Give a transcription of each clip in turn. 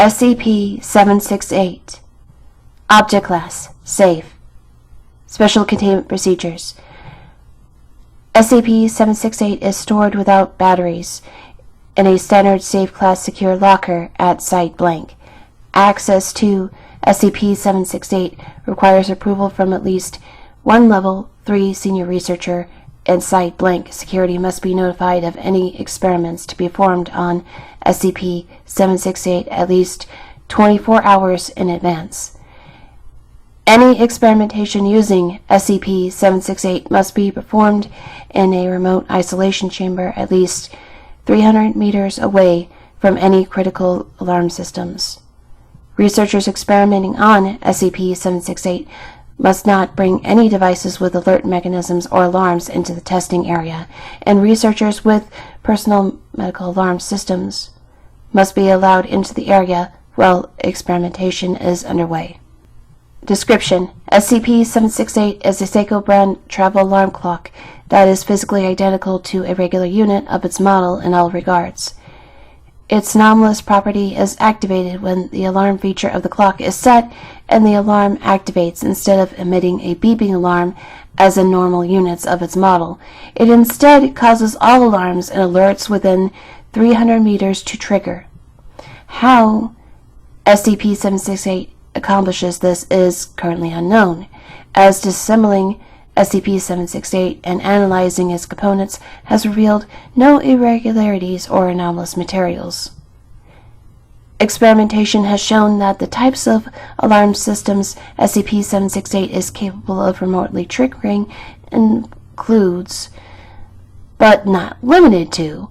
SCP-768 Object Class Safe. Special Containment Procedures. SCP-768 is stored without batteries in a standard safe class secure locker at Site Blank. Access to SCP-768 requires approval from at least one Level 3 senior researcher, and Site Blank security must be notified of any experiments to be performed on SCP-768 at least 24 hours in advance. Any experimentation using SCP-768 must be performed in a remote isolation chamber at least 300 meters away from any critical alarm systems. Researchers experimenting on SCP-768 must not bring any devices with alert mechanisms or alarms into the testing area, and researchers with personal medical alarm systems must be allowed into the area while experimentation is underway. Description: SCP-768 is a Seiko brand travel alarm clock that is physically identical to a regular unit of its model in all regards. Its anomalous property is activated when the alarm feature of the clock is set and the alarm activates instead of emitting a beeping alarm as in normal units of its model. It instead causes all alarms and alerts within 300 meters to trigger. How SCP-768 accomplishes this is currently unknown, as disassembling SCP-768 and analyzing its components has revealed no irregularities or anomalous materials. Experimentation has shown that the types of alarm systems SCP-768 is capable of remotely triggering includes, but not limited to,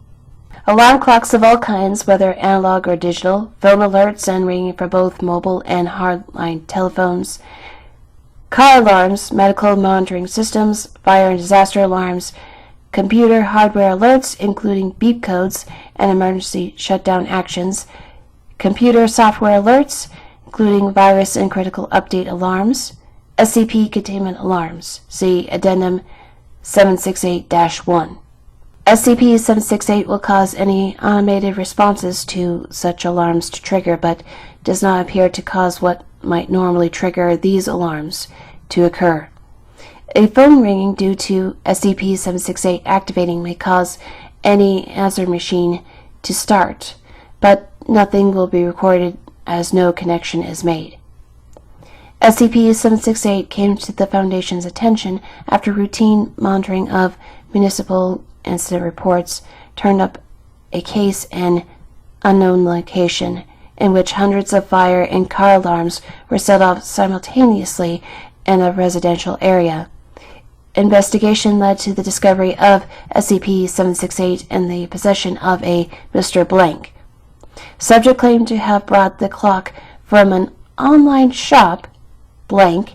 alarm clocks of all kinds, whether analog or digital, phone alerts and ringing for both mobile and hardline telephones, car alarms, medical monitoring systems, fire and disaster alarms, computer hardware alerts including beep codes and emergency shutdown actions, computer software alerts including virus and critical update alarms, SCP containment alarms. See Addendum 768-1. SCP-768 will cause any automated responses to such alarms to trigger, but does not appear to cause what might normally trigger these alarms to occur. A phone ringing due to SCP-768 activating may cause any answer machine to start, but nothing will be recorded as no connection is made. SCP-768 came to the Foundation's attention after routine monitoring of municipal incident reports turned up a case in unknown location in which hundreds of fire and car alarms were set off simultaneously in a residential area. Investigation led to the discovery of SCP-768 in the possession of a Mr. Blank. Subject claimed to have brought the clock from an online shop, Blank,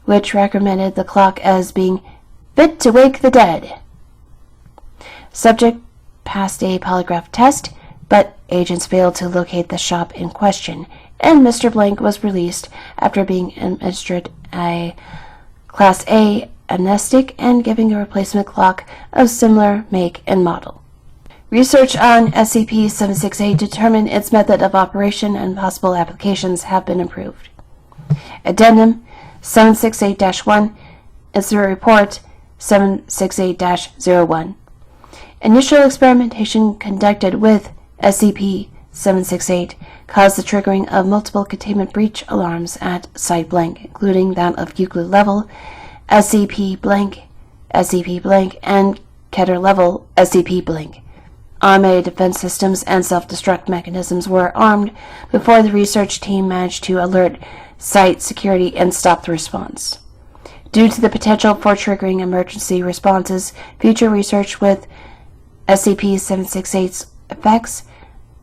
which recommended the clock as being fit to wake the dead. Subject passed a polygraph test, but agents failed to locate the shop in question, and Mr. Blank was released after being administered a Class A amnestic and giving a replacement clock of similar make and model. Research on SCP-768 determined its method of operation and possible applications have been improved. Addendum 768-1, Incident Report 768-01. Initial experimentation conducted with SCP-768 caused the triggering of multiple containment breach alarms at Site Blank, including that of Euclid Level, SCP Blank, SCP Blank, and Keter Level SCP Blank. Automated defense systems and self-destruct mechanisms were armed before the research team managed to alert site security and stop the response. Due to the potential for triggering emergency responses, future research with SCP-768's effects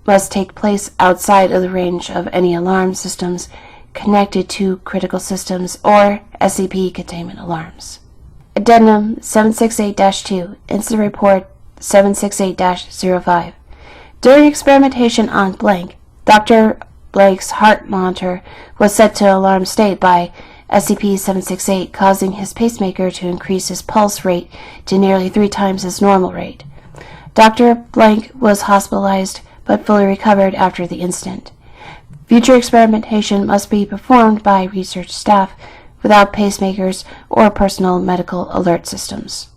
must take place outside of the range of any alarm systems connected to critical systems or SCP containment alarms. Addendum 768-2, Incident Report 768-05. During experimentation on Blank, Dr. Blake's heart monitor was set to alarm state by SCP-768, causing his pacemaker to increase his pulse rate to nearly 3 times his normal rate. Dr. Blank was hospitalized but fully recovered after the incident. Future experimentation must be performed by research staff without pacemakers or personal medical alert systems.